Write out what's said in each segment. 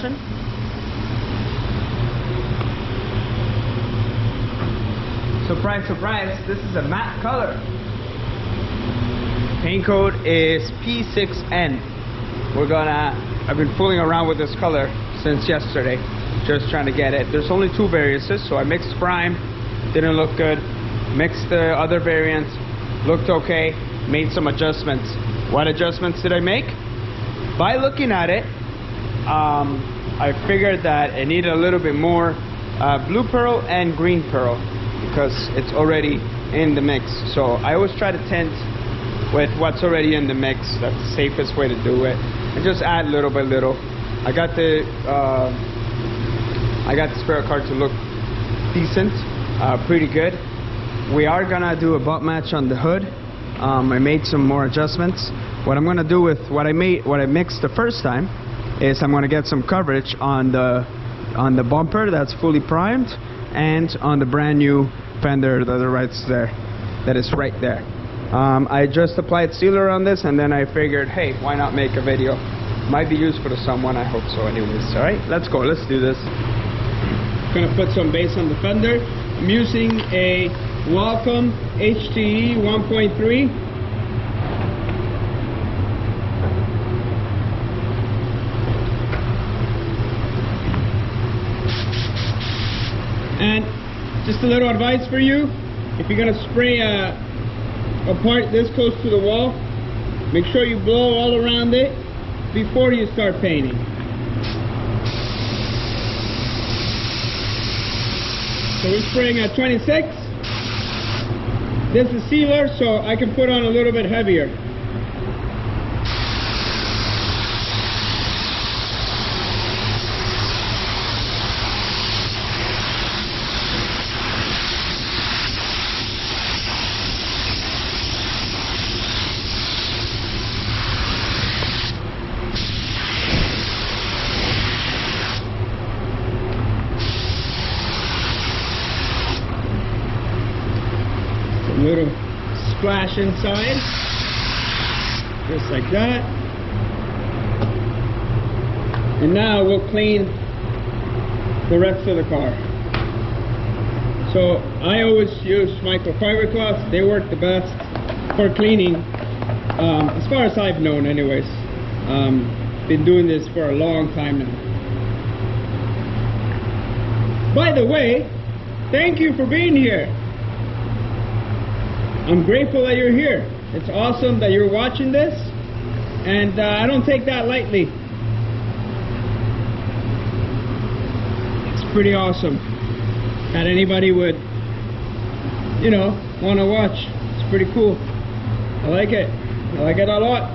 splashing. Surprise, surprise, this is a matte color. Paint code is P6N. I've been fooling around with this color since yesterday, just trying to get it. There's only 2 variances, so I mixed prime, didn't look good. Mixed the other variants, looked okay, made some adjustments. What adjustments did I make? By looking at it, I figured that it needed a little bit more blue pearl and green pearl, because it's already in the mix. So I always try to tint with what's already in the mix. That's the safest way to do it. And just add little by little. I got the Spirit card to look decent, pretty good. We are gonna do a butt match on the hood. I made some more adjustments. What I'm gonna do with what I mixed the first time is I'm gonna get some coverage on the bumper that's fully primed, and on the brand new fender that is right there. I just applied sealer on this, and then I figured, hey, why not make a video? Might be useful to someone, I hope so anyways. All right, let's go, let's do this. Gonna put some base on the fender. I'm using a Wacom HTE 1.3. And just a little advice for you: if you're gonna spray a part this close to the wall, make sure you blow all around it before you start painting. So we're spraying at 26. This is sealer, so I can put on a little bit heavier. Little splash inside, just like that. And now we'll clean the rest of the car. So I always use microfiber cloths. They work the best for cleaning, as far as I've known anyways. Been doing this for a long time now. By the way, thank you for being here. I'm grateful that you're here. It's awesome that you're watching this, and I don't take that lightly. It's pretty awesome that anybody would, you know, want to watch. It's pretty cool. I like it. I like it a lot.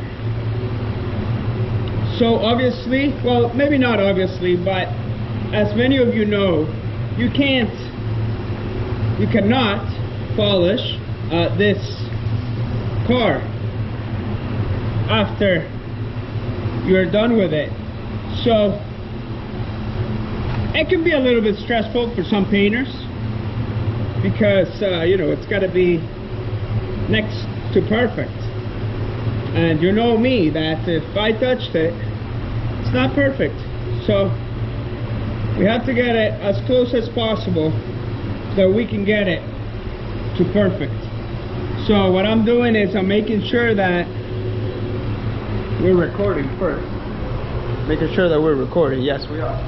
So obviously, well, maybe not obviously, but as many of you know, you cannot polish this car after you're done with it. So it can be a little bit stressful for some painters, because you know, it's got to be next to perfect. And you know me, that if I touched it, it's not perfect. So we have to get it as close as possible that we can get it to perfect. So what I'm doing is I'm making sure that we're recording first. Making sure that we're recording. Yes, we are.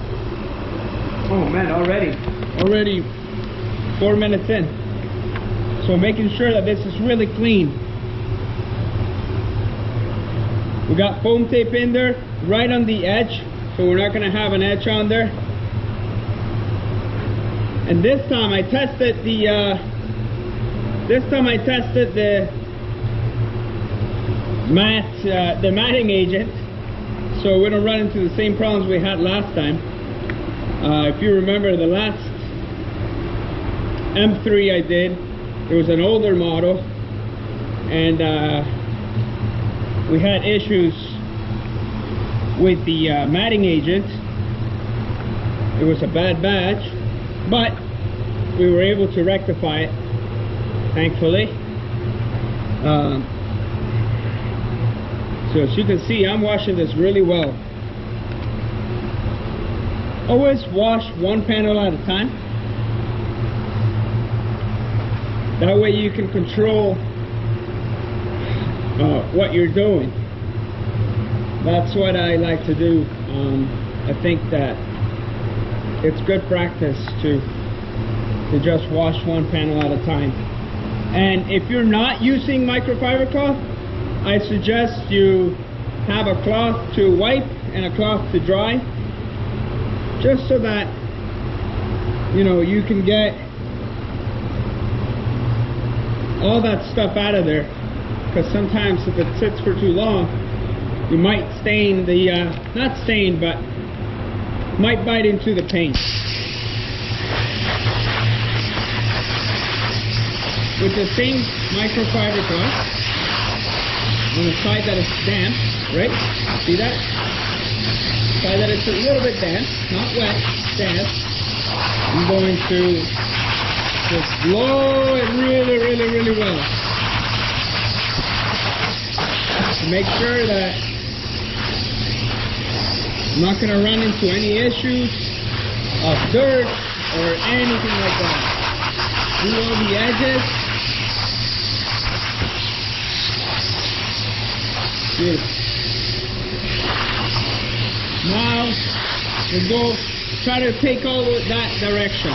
Oh man, already 4 minutes in. So making sure that this is really clean. We got foam tape in there right on the edge, so we're not going to have an edge on there. And this time I tested the matting agent, so we don't run into the same problems we had last time. If you remember the last M3 I did, it was an older model, and we had issues with the matting agent. It was a bad batch, but we were able to rectify it, thankfully. So as you can see, I'm washing this really well. Always wash one panel at a time. That way you can control what you're doing. That's what I like to do. I think that it's good practice to just wash one panel at a time. And if you're not using microfiber cloth, I suggest you have a cloth to wipe and a cloth to dry, just so that you can get all that stuff out of there, because sometimes if it sits for too long, you might stain the not stain, but might bite into the paint. With the same microfiber cloth on the side that is damp, right? See that? Side that it's a little bit damp, not wet, damp. I'm going to just blow it really, really, really well to make sure that I'm not going to run into any issues of dirt or anything like that. Do all the edges. Beautiful. Now we'll go try to take all that direction.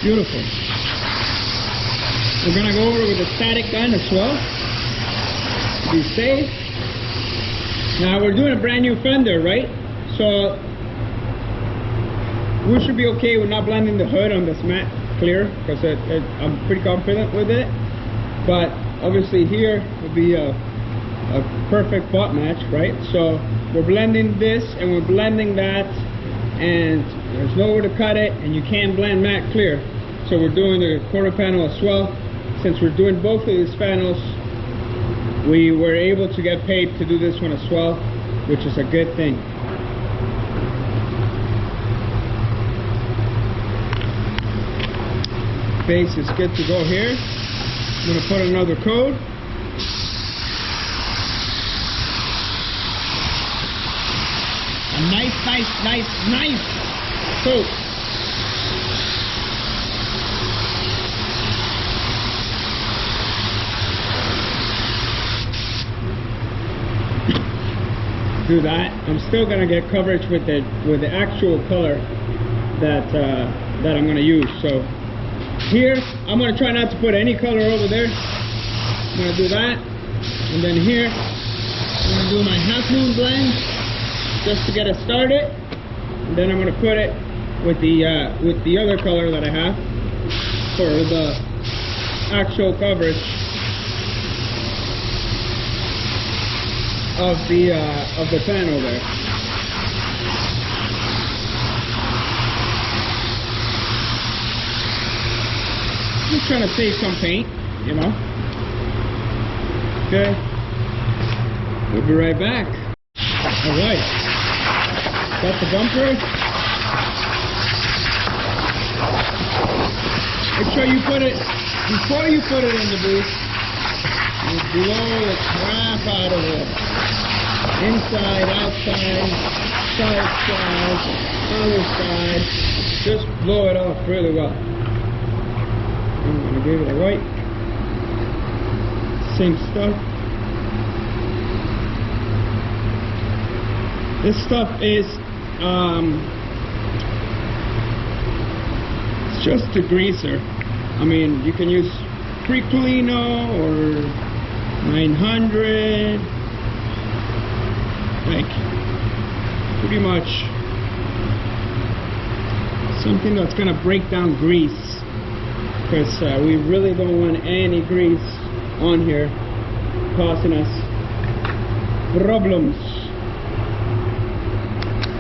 Beautiful. We're going to go over with a static gun as well, to be safe. Now we're doing a brand new fender, right? So we should be okay with not blending the hood on this matte clear, because I'm pretty confident with it. But obviously here will be a perfect butt match, right? So we're blending this and we're blending that, and there's nowhere to cut it, and you can't blend matte clear. So we're doing the quarter panel as well. Since we're doing both of these panels, we were able to get paid to do this one as well, which is a good thing. Base is good to go here. I'm going to put another coat. A nice coat. Do that. I'm still gonna get coverage with the actual color that I'm gonna use. So here I'm gonna try not to put any color over there. I'm gonna do that, and then here I'm gonna do my half moon blend just to get it started, and then I'm gonna put it with the other color that I have for the actual coverage of the panel there. Just trying to save some paint, Okay. We'll be right back. All right. Got the bumper. Make sure you put it before you put it in the booth. You blow the crap out of it. Inside, outside, side, other side. Just blow it off really well. I'm going to give it a wipe. Same stuff. This stuff is it's just a greaser. I mean, you can use Pricolino or 900, like pretty much something that's gonna break down grease, because we really don't want any grease on here causing us problems.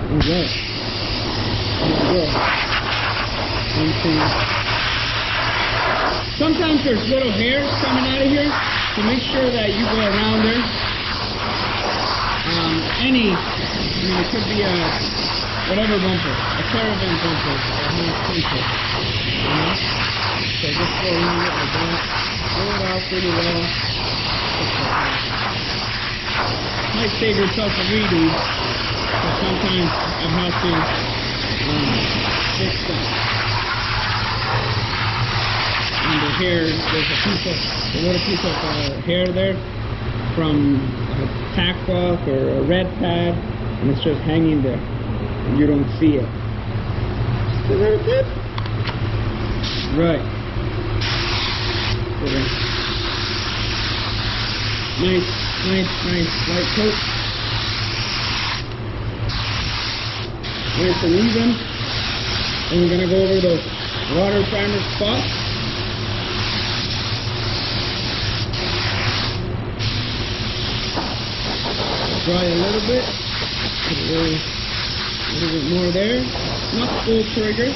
Alright, there we go. Sometimes there's little hairs coming out of here, so make sure that you go around there. It could be a whatever bumper, a caravan bumper, or a nice bumper. So just go around it like that, roll it out pretty well. Might save yourself a redo, but sometimes I have to fix that. And the hair, there's a little piece of hair there from a tack cloth or a red pad, and it's just hanging there. And you don't see it. Just a little bit. Right. Nice light coat. Nice and even. And we're gonna go over the water primer spot. Dry a little bit. Put a little bit more there. Not full trigger.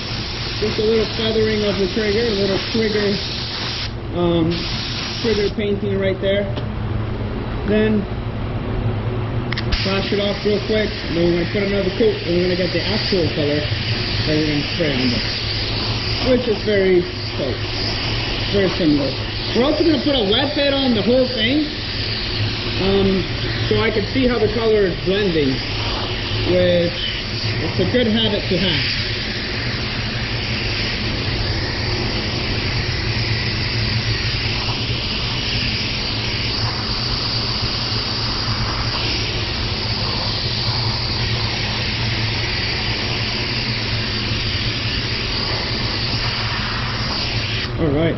Just a little feathering of the trigger. A little trigger painting right there. Then flash it off real quick. And then we're going to put another coat. And we're going to get the actual color that we're going to spray on there. Which is very close. Very similar. We're also going to put a wet bed on the whole thing. So I can see how the color is blending, which it's a good habit to have. All right.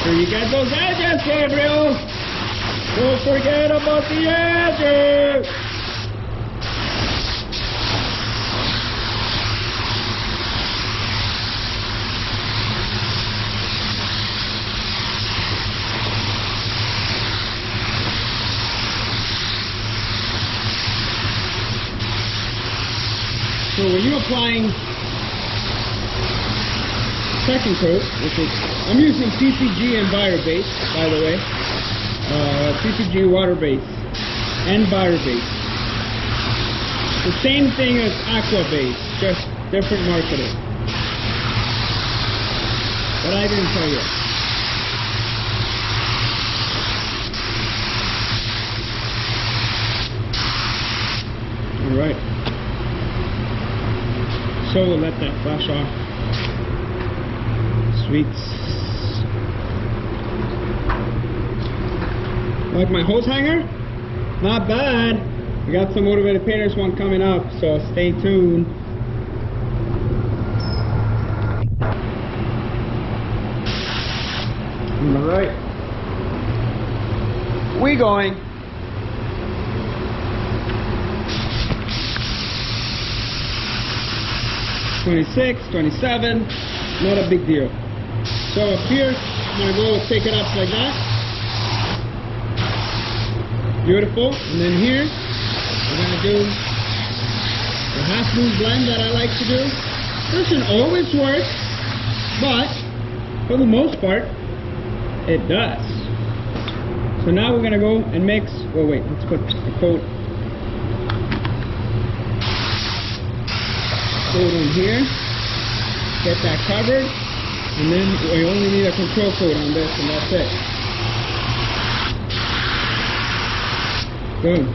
So you got those edges, Gabriel. Don't forget about the edges. So when you're applying second coat, which is, I'm using PPG and Bio-Base, by the way. PPG water base and Bio-Base. The same thing as Aqua Base, just different marketing. But I didn't tell you. Alright. So we'll let that flash off. Sweets. Like my hose hanger? Not bad. We got some Motivated Painters one coming up, so stay tuned. Alright. We going. $26, $27, not a big deal. So up here, I'm going to go take it up like that. Beautiful. And then here, we're going to do the half moon blend that I like to do. Doesn't always work, but for the most part, it does. So now we're going to go and mix. Oh wait, let's put a coat. Coat on here. Get that covered. And then we only need a control coat on this, and that's it. Good.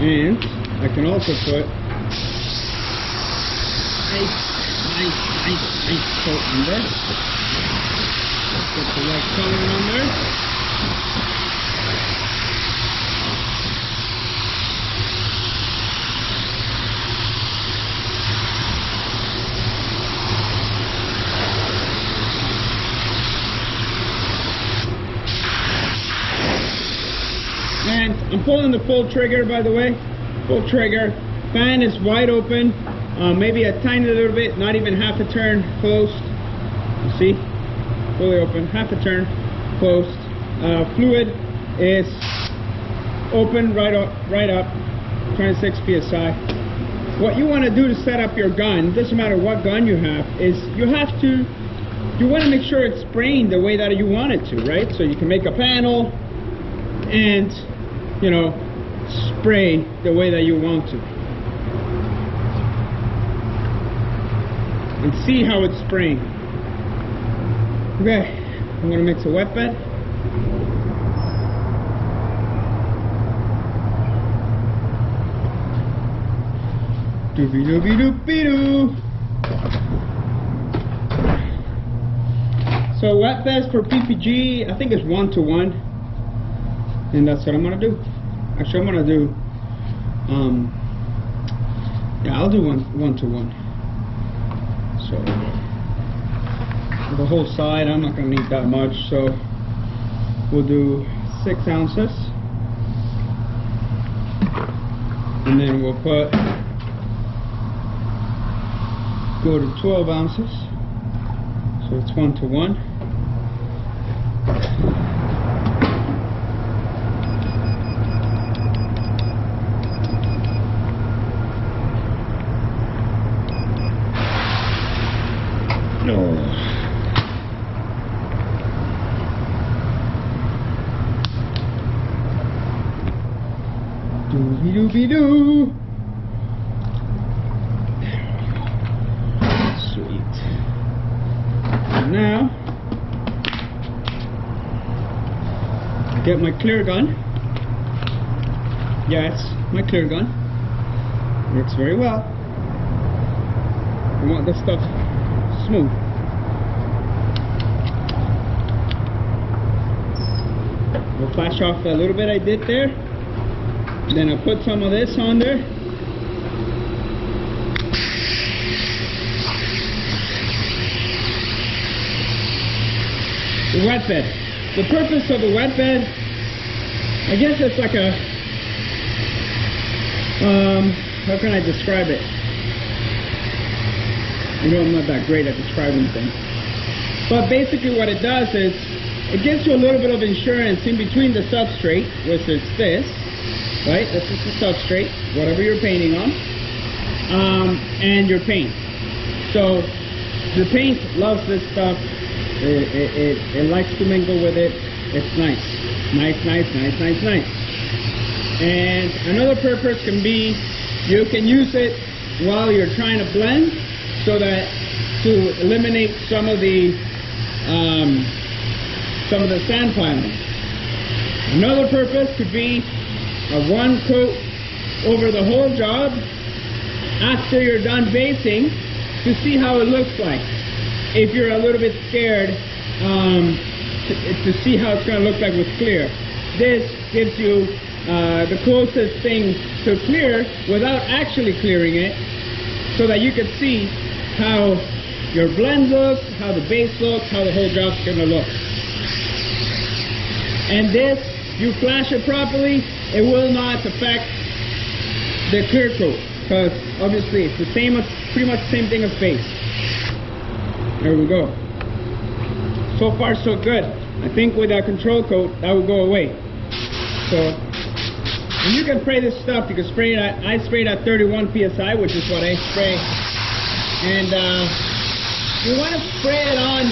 And I can also put nice coat on there. Let's get the right color on there. And I'm pulling the full trigger, by the way. Full trigger. Fan is wide open. Maybe a tiny little bit, not even half a turn closed. You see? Fully open. Half a turn closed. Fluid is open right up. 26 psi. What you want to do to set up your gun, doesn't matter what gun you have, is you want to make sure it's spraying the way that you want it to, right? So you can make a panel and, you know, spray the way that you want to. And see how it's spraying. Okay, I'm going to mix a wet bed. Doobie doobie doobie doo. So wet beds for PPG, I think it's 1-to-1, and that's what I'm gonna do. Actually, I'm gonna do, yeah, I'll do 1-to-1. So the whole side, I'm not gonna need that much, so we'll do 6 ounces, and then we'll go to 12 ounces, so it's 1-to-1. No. Doobie doobie doo. Sweet. And now I get my clear gun. Yes, my clear gun. Works very well. I want this stuff smooth. We'll flash off a little bit I did there. Then I'll put some of this on there. The wet bed. The purpose of the wet bed, I guess it's like a, how can I describe it? You know, I'm not that great at describing things. But basically what it does is, it gives you a little bit of insurance in between the substrate, which is this, right? This is the substrate, whatever you're painting on, and your paint. So the paint loves this stuff. It likes to mingle with it. It's nice. Nice. And another purpose can be, you can use it while you're trying to blend, so that to eliminate some of the sand piling. Another purpose could be a one coat over the whole job after you're done basing, to see how it looks like. If you're a little bit scared to see how it's going to look like with clear, this gives you the closest thing to clear without actually clearing it, so that you can see how your blend looks, how the base looks, how the whole job's going to look. And this, you flash it properly, it will not affect the clear coat, because obviously it's the same, pretty much the same thing as base. There we go. So far so good. I think with that control coat, that will go away. So, and you can spray this stuff, you can spray it at, I sprayed at 31 psi, which is what I spray. And you want to spray it on,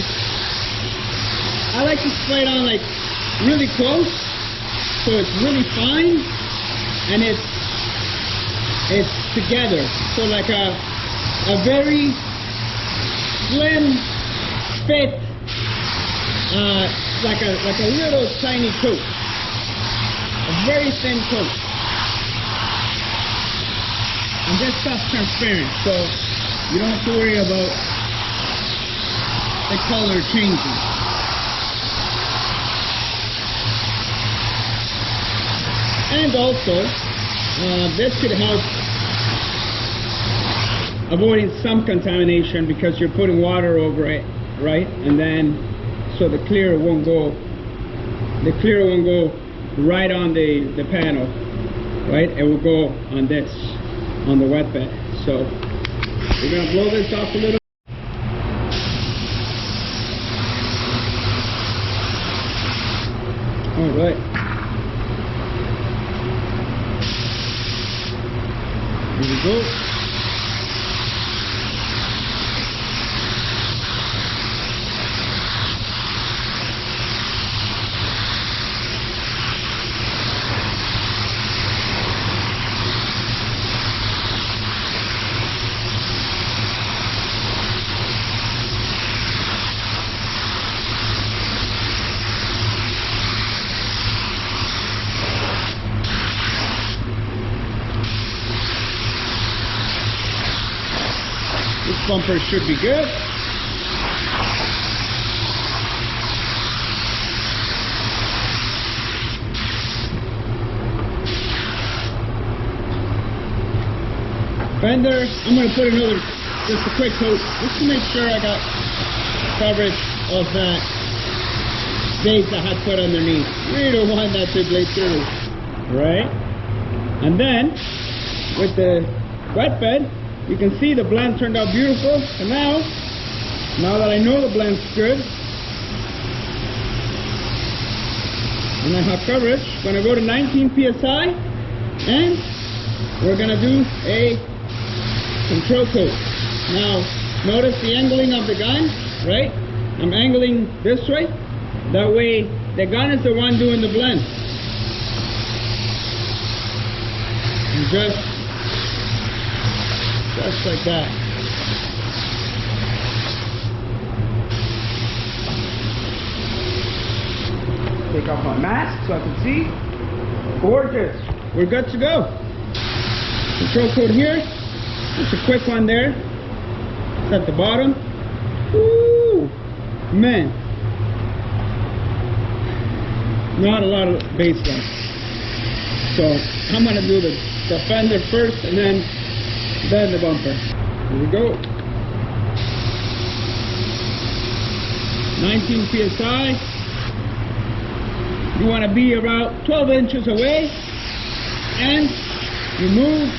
I like to spray it on like really close, so it's really fine, and it's together. So like a very slim fit, like a little tiny coat, a very thin coat. And this stuff's transparent, so you don't have to worry about the color changing. And also, this could help avoiding some contamination, because you're putting water over it, right? And then, so the clear won't go right on the panel, right? It will go on this, on the wet bed. So we're gonna blow this off a little. All right. Here we go. This bumper should be good. Fender, I'm going to put another, just a quick coat, just to make sure I got coverage of that base I had put underneath. We don't want that to bleed through, right? And then, with the wet bed, you can see the blend turned out beautiful. And now that I know the blend's good, and I have coverage, I'm going to go to 19 psi, and we're going to do a control coat. Now, notice the angling of the gun, right? I'm angling this way. That way, the gun is the one doing the blend. And just like that. Take off my mask so I can see. Gorgeous. We're good to go. Control coat here. Just a quick one there. It's at the bottom. Woo! Man. Not a lot of base left. So I'm going to do the fender first and then the bumper. Here we go. 19 psi. You want to be about 12 inches away, and you move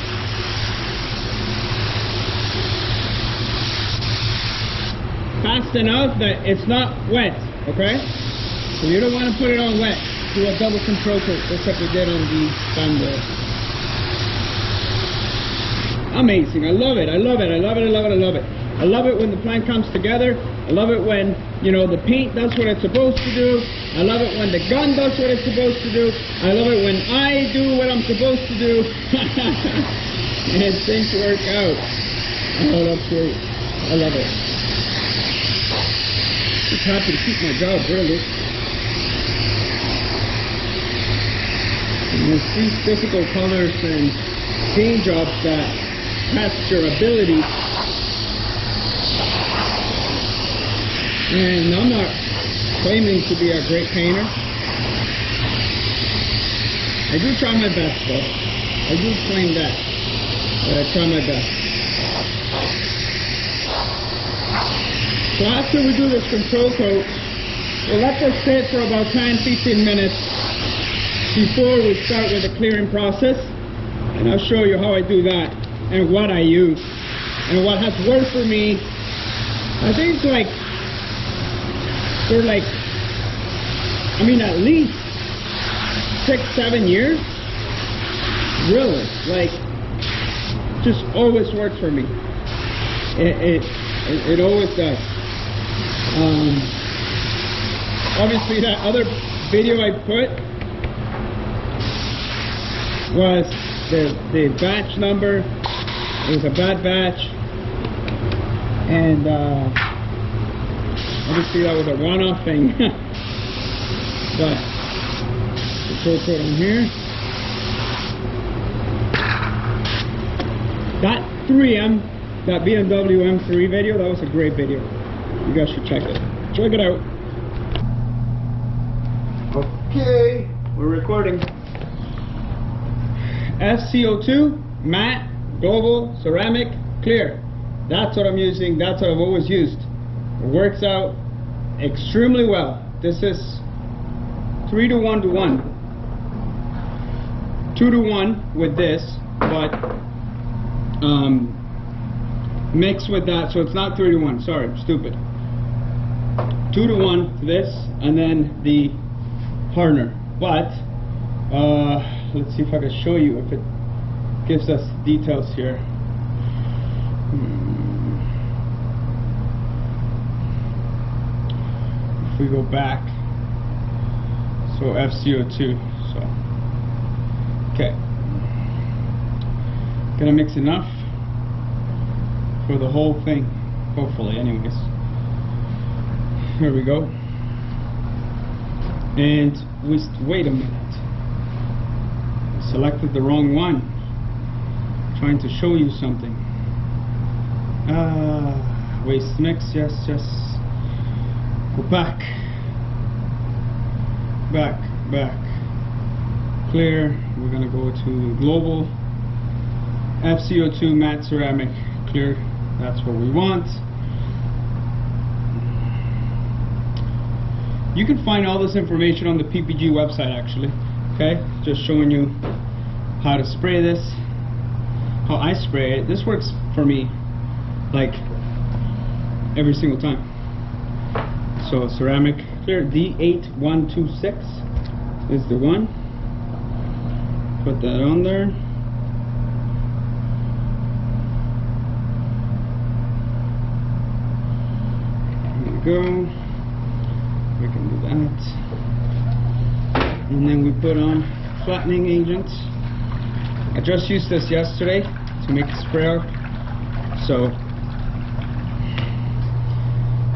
fast enough that it's not wet, okay? So you don't want to put it on wet. Do a double control coat, just like we did on the fender. Amazing. I love it. I love it. I love it. I love it. I love it. I love it when the plan comes together. I love it when, you know, the paint does what it's supposed to do. I love it when the gun does what it's supposed to do. I love it when I do what I'm supposed to do. And things work out. Oh, that's great. I love it. Just happy to keep my job, really. And it's these difficult colors and paint jobs that test your ability. And I'm not claiming to be a great painter. I do try my best, though. I do claim that. But I try my best. So after we do this control coat, we'll let this sit for about 10-15 minutes before we start with the clearing process. And I'll show you how I do that and what I use. And what has worked for me, I think it's like, for like, I mean, at least 6-7 years. Really, like, just always works for me. It always does. Obviously, that other video I put was the batch number. It was a bad batch, and obviously that was a one-off thing. But control coat on here. That 3M, that BMW M3 video, that was a great video. You guys should check it. Check it out. Okay, we're recording. SCO2, matte, global, ceramic, clear. That's what I'm using. That's what I've always used. It works out extremely well. This is 3:1:1. 2:1 with this, but mixed with that, so it's not 3:1. Sorry, I'm stupid. 2:1 for this, and then the hardener. But let's see if I can show you if it gives us details here. If we go back, so FCO2, so okay, gonna mix enough for the whole thing, hopefully. Anyways, here we go. And wait a minute, I selected the wrong one. I'm trying to show you something. Waste mix, yes. Go back, clear. We're gonna go to global, FCO2 matte ceramic, clear. That's what we want. You can find all this information on the PPG website, actually. Okay, just showing you how to spray this, how I spray it. This works for me like every single time. So ceramic clear, D8126 is the one. Put that on there. There we go. We can do that. And then we put on flattening agent. I just used this yesterday to make a spray arc. So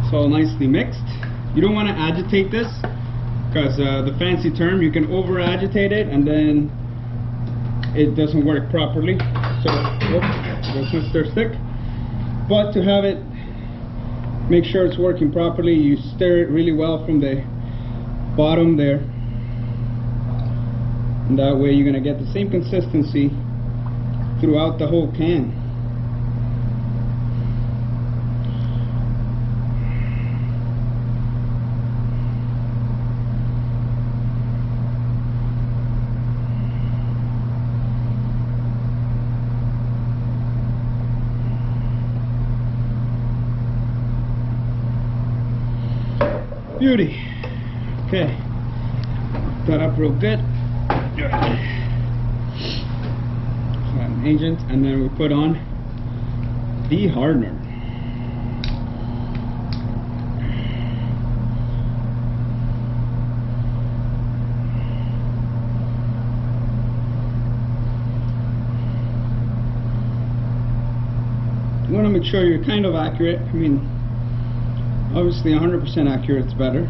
it's all nicely mixed. You don't want to agitate this, because the fancy term, you can over agitate it and then it doesn't work properly. So that's my stir stick. But to have it, make sure it's working properly, you stir it really well from the bottom there, and that way you're going to get the same consistency throughout the whole can. Beauty. Okay, that up real good. Flatten agent, and then we put on the hardener. You want to make sure you're kind of accurate. I mean, obviously 100% accurate is better.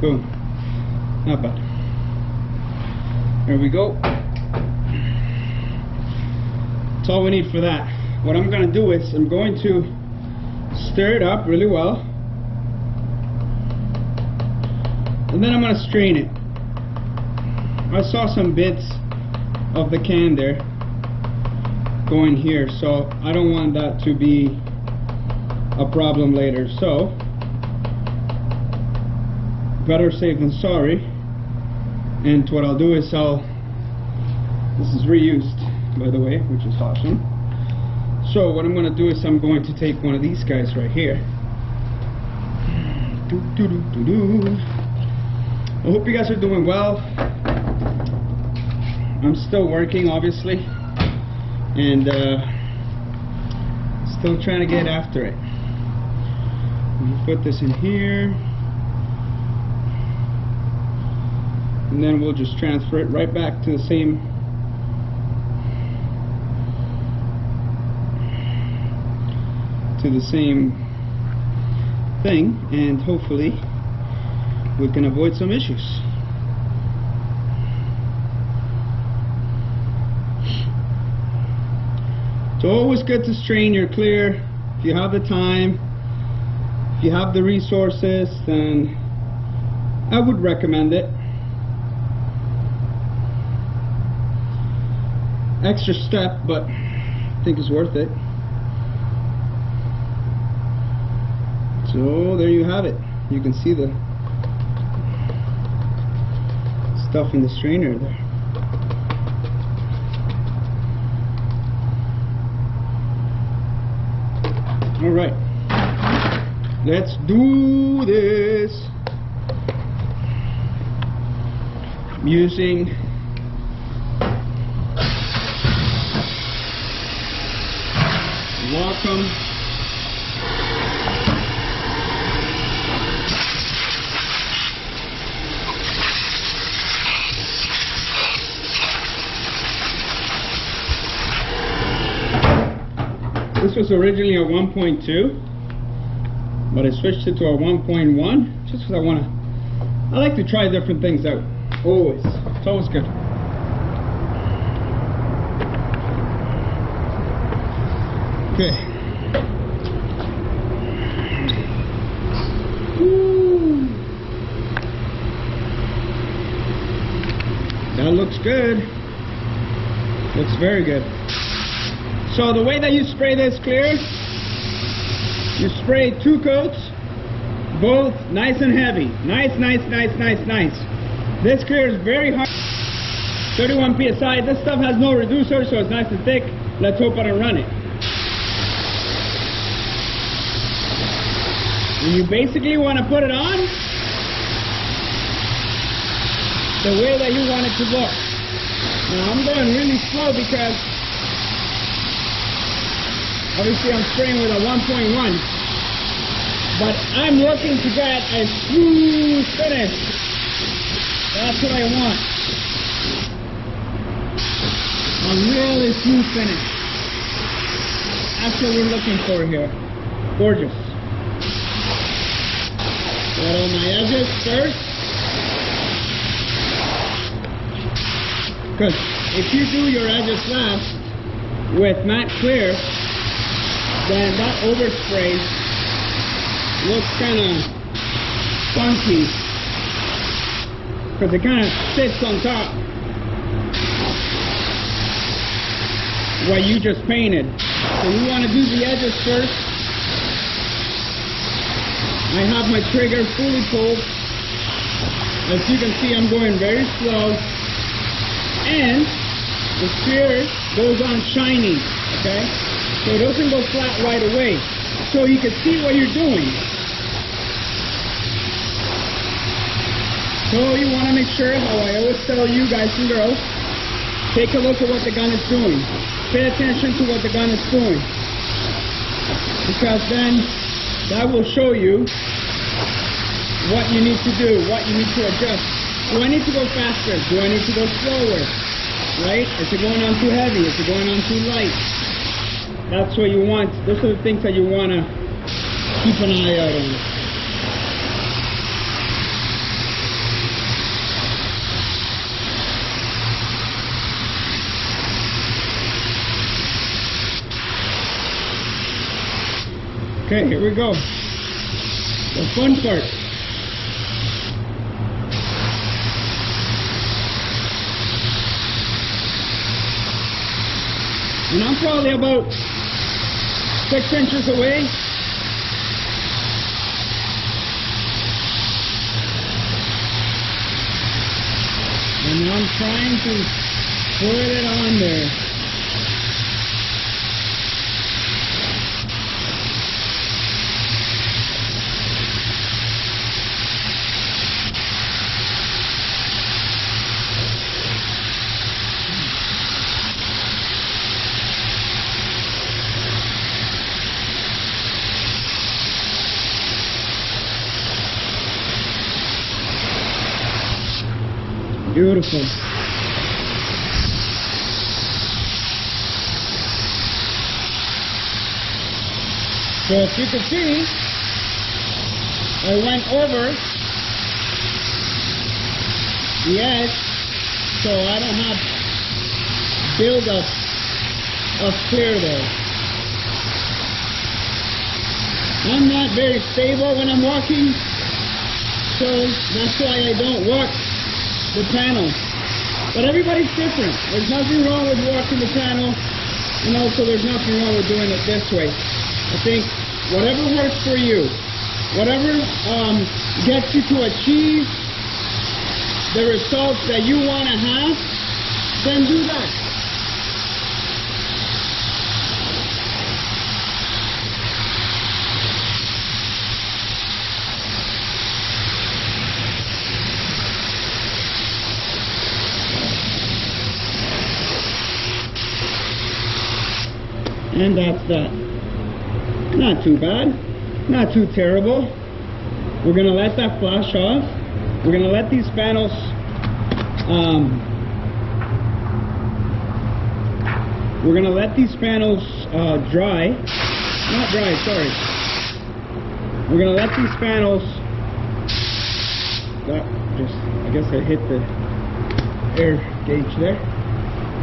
Boom. Not bad. There we go. That's all we need for that. What I'm going to do is I'm going to stir it up really well, and then I'm going to strain it. I saw some bits of the can there going here, so I don't want that to be a problem later. So better safe than sorry. And what I'll do is this is reused, by the way, which is awesome. So what I'm going to do is I'm going to take one of these guys right here. I hope you guys are doing well. I'm still working, obviously, and still trying to get after it. Put this in here, and then we'll just transfer it right back to the same thing, and hopefully we can avoid some issues. It's always good to strain your clear if you have the time. If you have the resources, then I would recommend it. Extra step, but I think it's worth it. So there you have it. You can see the stuff in the strainer there. All right. Let's do this. I'm using welcome. This was originally a 1.2, but I switched it to a 1.1 just because I like to try different things out. Always. It's always good. Okay. Woo. That looks good. Looks very good. So the way that you spray this clear, you spray 2 coats, both nice and heavy. Nice. This clear is very hard. 31 psi. This stuff has no reducer, so it's nice and thick. Let's open and run it. And you basically want to put it on the way that you want it to look. Now I'm going really slow because obviously I'm spraying with a 1.1, but I'm looking to get a smooth finish. That's what I want. A really smooth finish. That's what we're looking for here. Gorgeous. Get on my edges first. Because if you do your edges last with matte clear, then that overspray looks kind of funky because it kind of sits on top what you just painted. So you want to do the edges first. I have my trigger fully pulled. As you can see, I'm going very slow, and the clear goes on shiny, okay? So it doesn't go flat right away. So you can see what you're doing. So you want to make sure, how I always tell you guys and girls, take a look at what the gun is doing. Pay attention to what the gun is doing. Because then that will show you what you need to do, what you need to adjust. Do I need to go faster? Do I need to go slower? Right? Is it going on too heavy? Is it going on too light? That's what you want. Those are the things that you want to keep an eye out on. Okay, here we go. The fun part. And I'm probably about 6 inches away. And I'm trying to put it on there. Beautiful. So as you can see, I went over the edge so I don't have buildup of clear there. I'm not very stable when I'm walking, so that's why I don't walk the panel. But everybody's different. There's nothing wrong with walking the panel, and also there's nothing wrong with doing it this way. I think whatever works for you, whatever gets you to achieve the results that you want to have, then do that. And that's that. Not too bad. Not too terrible. We're gonna let that flash off. We're gonna let these panels dry. Not dry, sorry. We're gonna let these panels, I guess I hit the air gauge there.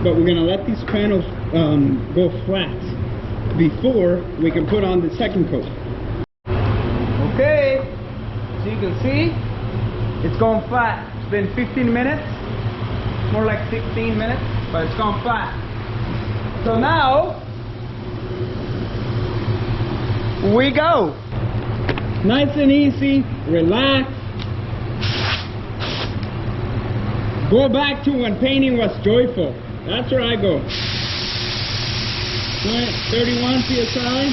But we're gonna let these panels go flat before we can put on the second coat. Okay, so you can see it's going flat. It's been 15 minutes, more like 16 minutes, but it's gone flat. So now we go. Nice and easy, relax. Go back to when painting was joyful. That's where I go. 31 PSI.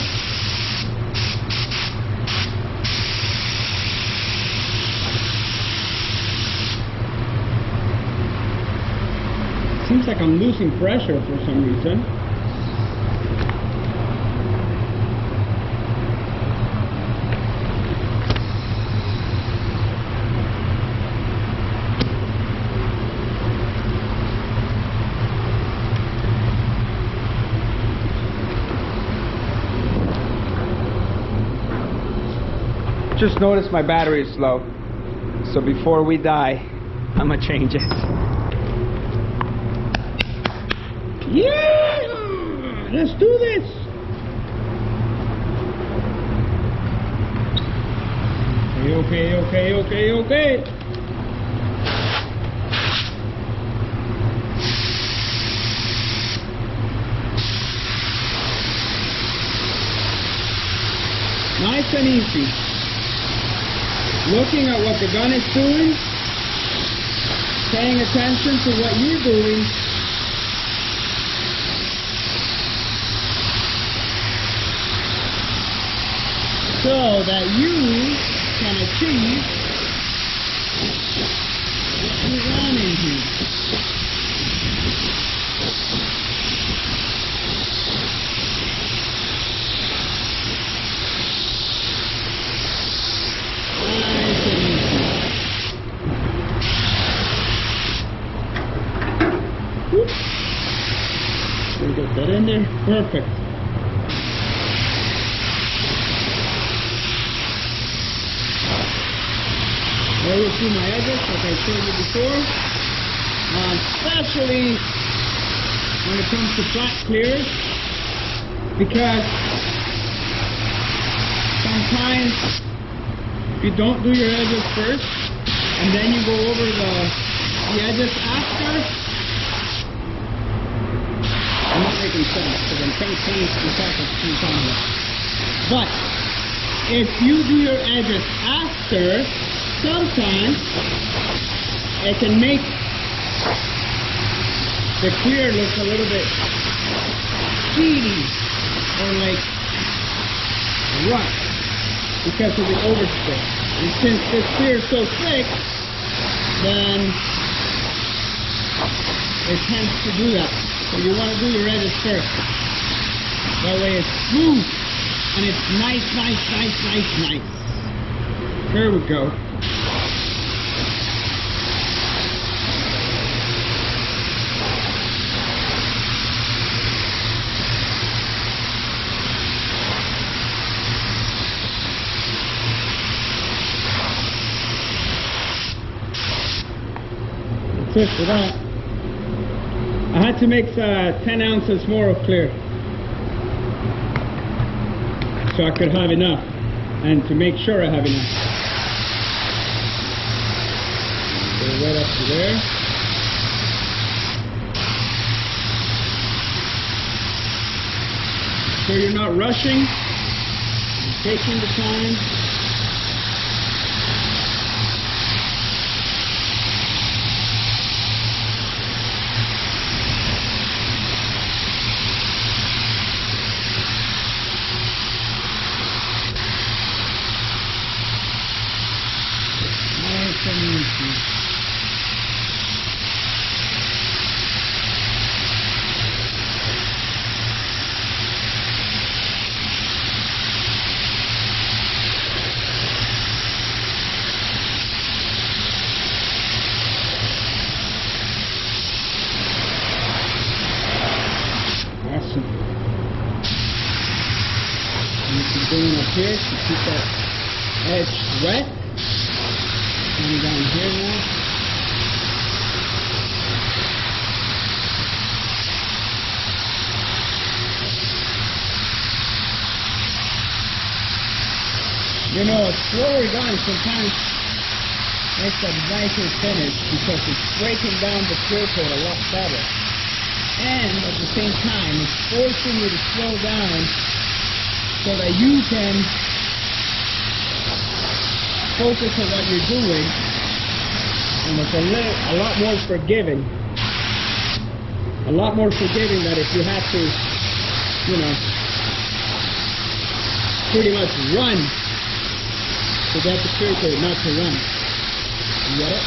Seems like I'm losing pressure for some reason. Just noticed my battery is low, so before we die, I'm gonna change it. Yeah! Let's do this! Okay. Nice and easy. Looking at what the gun is doing, paying attention to what you're doing. So that you can achieve what you want in here. Get that in there. Perfect. There you see my edges, like I showed you before. Especially when it comes to flat clears, because sometimes you don't do your edges first, and then you go over the edges after. I'm not making sense because I'm trying to change the top of the camera. But if you do your edges after, sometimes it can make the clear look a little bit seedy or like rough because of the overspray. And since this clear is so thick, then it tends to do that. So you want to do your edges first. That way it's smooth and it's nice. There we go. That's it for that. I had to mix 10 ounces more of clear so I could have enough, and to make sure I have enough. So right up to there. So you're not rushing, you're taking the time. awesome. And you can bring it up here to keep that edge wet. Coming down here now. You know, slower going sometimes makes a nicer finish because it's breaking down the clear coat a lot better. And at the same time, it's forcing you to slow down so that you can focus on what you're doing. And it's a lot more forgiving. A lot more forgiving than if you had to, you know, pretty much run to get the clear coat, not to run. You get it?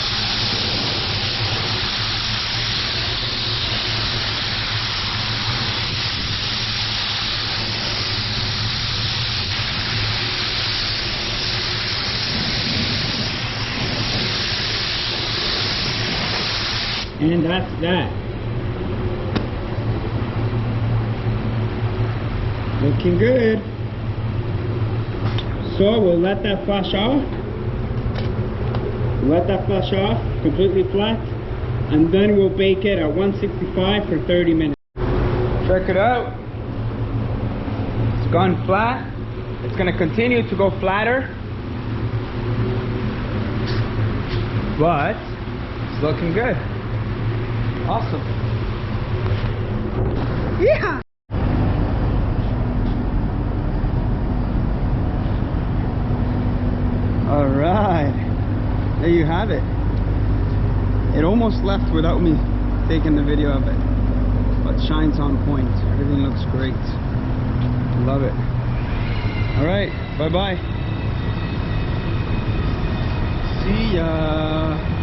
And that's that. Looking good. So we'll let that flush off. Let that flush off completely flat, and then we'll bake it at 165 for 30 minutes. Check it out. It's gone flat. It's going to continue to go flatter, but it's looking good. Awesome. Yeah. All right. There you have it. It almost left without me taking the video of it, but shine's on point. Everything looks great. Love it. All right, bye bye. See ya.